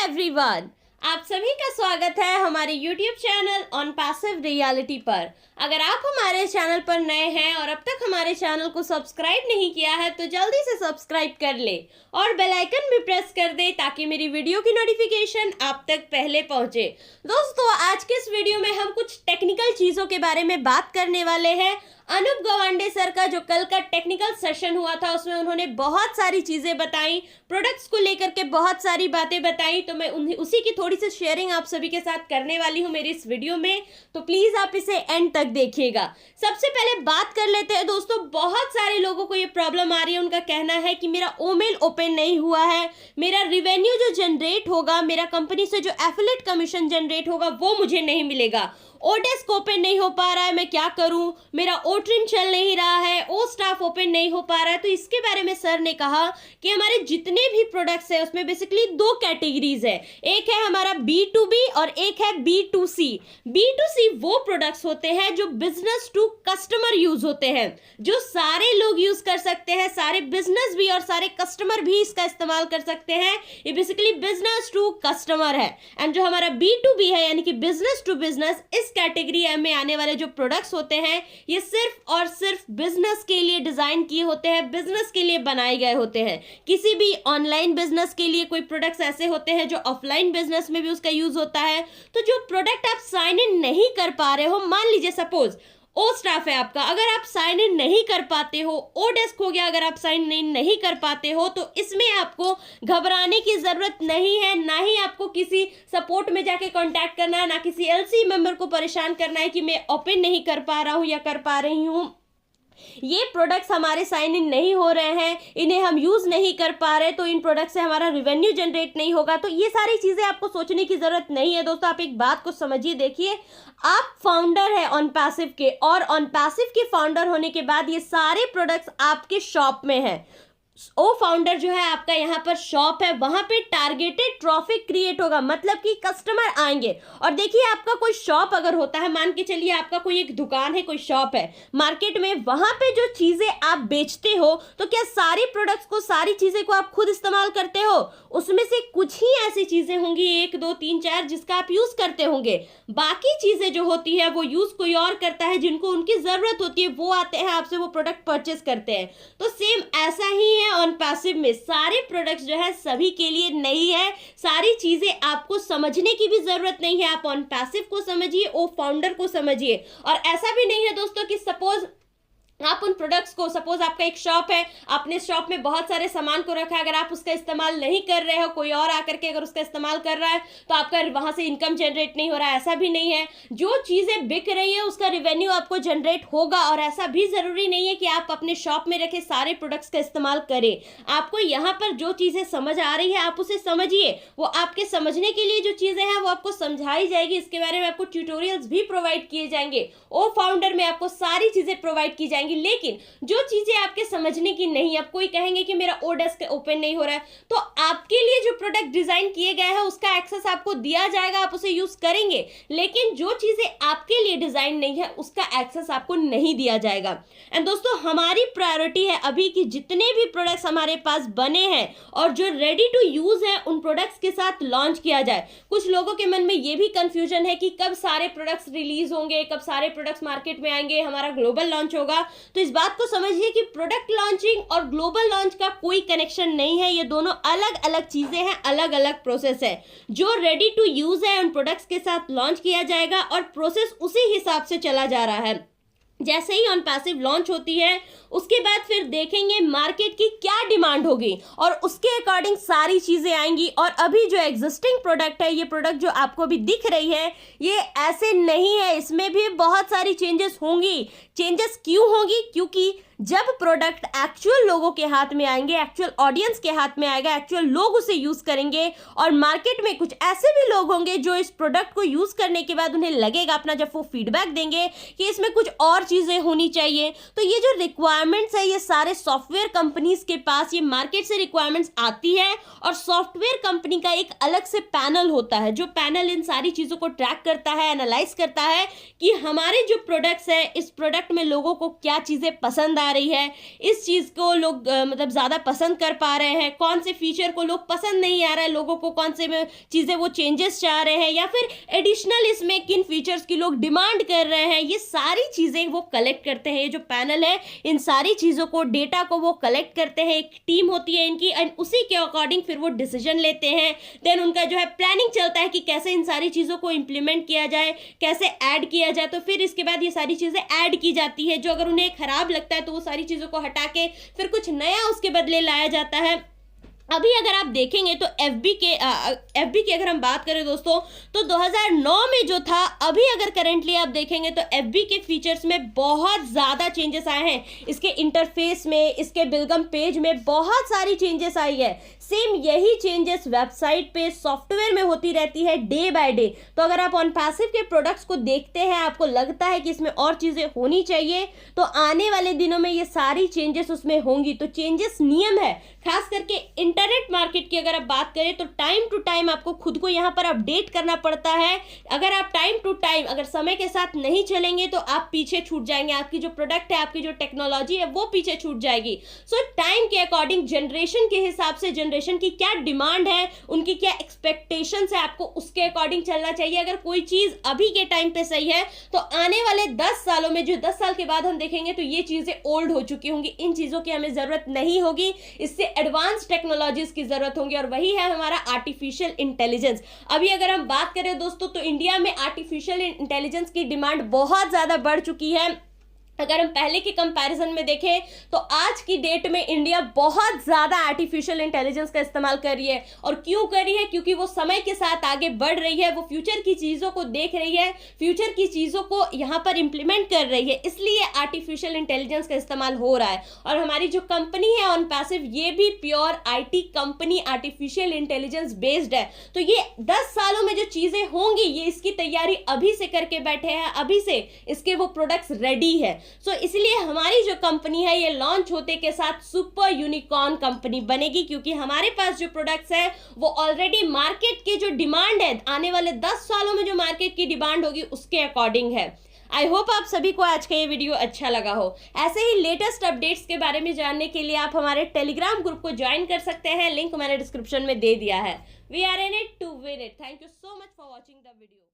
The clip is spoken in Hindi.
एवरीवन, आप सभी का स्वागत है हमारे YouTube channel on passive reality पर। अगर आप हमारे चैनल पर नए हैं और अब तक हमारे चैनल को सब्सक्राइब नहीं किया है तो जल्दी से सब्सक्राइब कर ले और बेल आइकन भी प्रेस कर दे ताकि मेरी वीडियो की नोटिफिकेशन आप तक पहले पहुंचे। दोस्तों, आज के इस वीडियो में हम कुछ टेक्निकल चीज़ों के बारे में बात करने वाले हैं। अनूप गवांडे सर का जो कल का टेक्निकल सेशन हुआ था उसमें उन्होंने बहुत सारी चीज़ें बताई, प्रोडक्ट्स को लेकर के बहुत सारी बातें बताई, तो मैं उसी की थोड़ी सी शेयरिंग आप सभी के साथ करने वाली हूँ मेरी इस वीडियो में, तो प्लीज़ आप इसे एंड तक देखिएगा। सबसे पहले बात कर लेते हैं दोस्तों, बहुत सारे लोगों को ये प्रॉब्लम आ रही है। उनका कहना है कि मेरा ईमेल ओपन नहीं हुआ है, मेरा रिवेन्यू जो जनरेट होगा, मेरा कंपनी से जो एफिलिएट कमीशन जनरेट होगा वो मुझे नहीं मिलेगा, ओडेस्क ओपन नहीं हो पा रहा है, मैं क्या करूं, मेरा ओट्रिम चल नहीं रहा है, ओ स्टाफ ओपन नहीं हो पा रहा है। तो इसके बारे में सर ने कहा कि हमारे जितने भी प्रोडक्ट्स हैं उसमें बेसिकली दो कैटेगरीज है, एक है हमारा B2B और एक है B2C। B2C वो प्रोडक्ट्स होते हैं जो बिजनेस टू कस्टमर यूज होते हैं, जो सारे लोग यूज कर सकते हैं, सारे बिजनेस भी और सारे कस्टमर भी इसका इस्तेमाल कर सकते हैं। ये बेसिकली बिजनेस टू कस्टमर है। एंड जो हमारा B2B है यानी कि बिजनेस टू बिजनेस, इस कैटेगरी में आने वाले जो प्रोडक्ट्स होते हैं ये सिर्फ और सिर्फ बिजनेस के लिए डिजाइन किए होते हैं, बिजनेस के लिए बनाए गए होते हैं। किसी भी ऑनलाइन बिजनेस के लिए कोई प्रोडक्ट्स ऐसे होते हैं जो ऑफलाइन बिजनेस में भी उसका यूज होता है। तो जो प्रोडक्ट आप साइन इन नहीं कर पा रहे हो, मान लीजिए सपोज ओ स्टाफ है आपका, अगर आप साइन इन नहीं कर पाते हो, ओ डेस्क हो गया, अगर आप साइन इन नहीं कर पाते हो तो इसमें आपको घबराने की जरूरत नहीं है, ना ही आपको किसी सपोर्ट में जाके कांटेक्ट करना है, ना किसी एलसी मेंबर को परेशान करना है कि मैं ओपन नहीं कर पा रहा हूं या कर पा रही हूं। ये प्रोडक्ट्स हमारे साइन इन नहीं हो रहे हैं, इन्हें हम यूज नहीं कर पा रहे, तो इन प्रोडक्ट से हमारा रेवेन्यू जनरेट नहीं होगा। तो ये सारी चीजें आपको सोचने की जरूरत नहीं है दोस्तों। आप एक बात को समझिए, देखिए आप फाउंडर है ऑन पैसिव के, और ऑन पैसिव के फाउंडर होने के बाद ये सारे प्रोडक्ट्स आपके शॉप में है। ओ फाउंडर जो है आपका यहाँ पर शॉप है, वहां पे टारगेटेड ट्रैफिक क्रिएट होगा, मतलब कि कस्टमर आएंगे। और देखिए आपका कोई शॉप अगर होता है, मान के चलिए आपका कोई एक दुकान है, कोई शॉप है मार्केट में, वहां पे जो चीजें आप बेचते हो तो क्या सारी प्रोडक्ट्स को, सारी चीजें को आप खुद इस्तेमाल करते हो? उसमें से कुछ ही ऐसी चीजें होंगी, 1 2 3 4 जिसका आप यूज करते होंगे। बाकी चीजें जो होती है वो यूज कोई और करता है, जिनको उनकी जरूरत होती है वो आते हैं आपसे वो प्रोडक्ट परचेस करते हैं। तो सेम ऐसा ही ऑन पैसिव में सारे प्रोडक्ट्स जो है सभी के लिए नहीं है, सारी चीजें आपको समझने की भी जरूरत नहीं है। आप ऑन पैसिव को समझिए, ओ फाउंडर को समझिए। और ऐसा भी नहीं है दोस्तों कि सपोज आप उन प्रोडक्ट्स को, सपोज आपका एक शॉप है, आपने शॉप में बहुत सारे सामान को रखा है, अगर आप उसका इस्तेमाल नहीं कर रहे हो, कोई और आकर के अगर उसका इस्तेमाल कर रहा है तो आपका वहां से इनकम जनरेट नहीं हो रहा है, ऐसा भी नहीं है। जो चीजें बिक रही है उसका रेवेन्यू आपको जनरेट होगा, और ऐसा भी जरूरी नहीं है कि आप अपने शॉप में रखे सारे प्रोडक्ट्स का इस्तेमाल करें। आपको यहाँ पर जो चीजें समझ आ रही है आप उसे समझिए, वो आपके समझने के लिए जो चीजें हैं वो आपको समझाई जाएगी, इसके बारे में आपको ट्यूटोरियल्स भी प्रोवाइड किए जाएंगे। ओ फाउंडर में आपको सारी चीजें प्रोवाइड की जाएंगी। लेकिन जो चीजें आपके समझने की नहीं, आप कोई कहेंगे कि मेरा ओ डेस्क ओपन नहीं हो रहा है, तो आपके लिए जो प्रोडक्ट डिजाइन किए गए हैं उसका एक्सेस आपको दिया जाएगा, आप उसे यूज करेंगे। लेकिन जो चीजें आपके लिए डिजाइन नहीं है उसका एक्सेस आपको नहीं दिया जाएगा। एंड दोस्तों, हमारी प्रायोरिटी है अभी कि जितने भी प्रोडक्ट्स हमारे पास बने हैं और जो रेडी टू यूज है उन प्रोडक्ट्स के साथ लॉन्च किया जाए। कुछ लोगों के मन में ये भी कंफ्यूजन है कि कब सारे प्रोडक्ट्स रिलीज होंगे, कब सारे प्रोडक्ट्स मार्केट में आएंगे, हमारा ग्लोबल लॉन्च होगा। तो इस बात को समझिए कि प्रोडक्ट लॉन्चिंग और ग्लोबल लॉन्च का कोई कनेक्शन नहीं है, ये दोनों अलग अलग चीजें हैं, अलग अलग प्रोसेस है। जो रेडी टू यूज है उन प्रोडक्ट्स के साथ लॉन्च किया जाएगा और प्रोसेस उसी हिसाब से चला जा रहा है। जैसे ही ऑन पैसिव लॉन्च होती है उसके बाद फिर देखेंगे मार्केट की क्या डिमांड होगी और उसके अकॉर्डिंग सारी चीजें आएंगी। और अभी जो एग्जिस्टिंग प्रोडक्ट है, ये प्रोडक्ट जो आपको अभी दिख रही है ये ऐसे नहीं है, इसमें भी बहुत सारी चेंजेस होंगी। चेंजेस क्यों होगी? क्योंकि जब प्रोडक्ट एक्चुअल लोगों के हाथ में आएंगे, एक्चुअल ऑडियंस के हाथ में आएगा, एक्चुअल लोग उसे यूज करेंगे, और मार्केट में कुछ ऐसे भी लोग होंगे जो इस प्रोडक्ट को यूज करने के बाद उन्हें लगेगा, अपना जब वो फीडबैक देंगे कि इसमें कुछ और चीजें होनी चाहिए। तो ये जो रिक्वायरमेंट्स है ये सारे सॉफ्टवेयर कंपनीज के पास, ये मार्केट से रिक्वायरमेंट्स आती है और सॉफ्टवेयर कंपनी का एक अलग से पैनल होता है, जो पैनल इन सारी चीजों को ट्रैक करता है, एनालाइज करता है कि हमारे जो प्रोडक्ट्स है इस प्रोडक्ट में लोगों को क्या चीजें पसंद आ रही है, इस चीज़ को लोग मतलब ज़्यादा पसंद कर पा रहे हैं, कौन से फीचर को लोग पसंद नहीं आ रहा है, लोगों को कौन से चीज़ें वो चेंजेस चाह रहे हैं, या फिर एडिशनल इसमें किन फीचर्स की लोग डिमांड कर रहे हैं, ये सारी चीज़ें वो कलेक्ट करते हैं। ये जो पैनल है इन सारी चीज़ों को, डेटा को वो कलेक्ट करते हैं, एक टीम होती है इनकी, एंड उसी के अकॉर्डिंग फिर वो डिसीजन लेते हैं। देन उनका जो है प्लानिंग चलता है कि कैसे इन सारी चीज़ों को इम्प्लीमेंट किया जाए, कैसे ऐड किया जाए। तो फिर इसके बाद ये सारी चीज़ें ऐड की जाती है, जो अगर उन्हें खराब लगता है तो वो सारी चीज़ों को हटा के फिर कुछ नया उसके बदले लाया जाता है। अभी अगर आप देखेंगे तो FB की अगर हम बात करें दोस्तों, तो 2009 में जो था, अभी अगर करेंटली आप देखेंगे तो FB के फीचर्स में बहुत ज़्यादा चेंजेस आए हैं। इसके इंटरफेस में, इसके वेलकम पेज में बहुत सारी चेंजेस आई है। सेम यही चेंजेस वेबसाइट पे, सॉफ्टवेयर में होती रहती है डे बाय डे। तो अगर आप OnPassive के प्रोडक्ट्स को देखते हैं, आपको लगता है कि इसमें और चीज़ें होनी चाहिए, तो आने वाले दिनों में ये सारी चेंजेस उसमें होंगी। तो चेंजेस नियम है, खास करके इंटरनेट मार्केट की अगर आप बात करें तो टाइम टू टाइम आपको खुद को यहाँ पर अपडेट करना पड़ता है। अगर आप टाइम टू टाइम, अगर समय के साथ नहीं चलेंगे तो आप पीछे छूट जाएंगे, आपकी जो प्रोडक्ट है, आपकी जो टेक्नोलॉजी है वो पीछे छूट जाएगी। सो टाइम के अकॉर्डिंग, जनरेशन के हिसाब से, जनरेशन की क्या डिमांड है, उनकी क्या एक्सपेक्टेशंस है, आपको उसके अकॉर्डिंग चलना चाहिए। अगर कोई चीज अभी के टाइम पे सही है तो आने वाले 10 सालों में, जो 10 साल के बाद हम देखेंगे तो ये चीजें ओल्ड हो चुकी होंगी, इन चीजों की हमें जरूरत नहीं होगी, इससे एडवांस टेक्नोलॉजीज की जरूरत होगी, और वही है हमारा आर्टिफिशियल इंटेलिजेंस। अभी अगर हम बात करें दोस्तों, तो इंडिया में आर्टिफिशियल इंटेलिजेंस की डिमांड बहुत ज्यादा बढ़ चुकी है। अगर हम पहले के कंपैरिजन में देखें तो आज की डेट में इंडिया बहुत ज़्यादा आर्टिफिशियल इंटेलिजेंस का इस्तेमाल कर रही है। और क्यों कर रही है? क्योंकि वो समय के साथ आगे बढ़ रही है, वो फ्यूचर की चीज़ों को देख रही है, फ्यूचर की चीज़ों को यहाँ पर इम्प्लीमेंट कर रही है, इसलिए आर्टिफिशियल इंटेलिजेंस का इस्तेमाल हो रहा है। और हमारी जो कंपनी है OnPassive, ये भी pure IT company, artificial intelligence based है। तो ये 10 सालों में जो चीज़ें होंगी, ये इसकी तैयारी अभी से करके बैठे हैं, अभी से इसके वो प्रोडक्ट्स रेडी है। इसलिए हमारी जो कंपनी है, ये लॉन्च होते के साथ सुपर यूनिकॉर्न कंपनी बनेगी, क्योंकि हमारे पास जो प्रोडक्ट्स है वो ऑलरेडी मार्केट की जो डिमांड है, आने वाले 10 सालों में जो मार्केट की डिमांड होगी उसके अकॉर्डिंग है। आई होप आप सभी को आज का ये वीडियो अच्छा लगा हो। ऐसे ही लेटेस्ट अपडेट्स के बारे में जानने के लिए आप हमारे टेलीग्राम ग्रुप को ज्वाइन कर सकते हैं, लिंक मैंने डिस्क्रिप्शन में दे दिया है। We are in it to win it. Thank you so much for watching the video.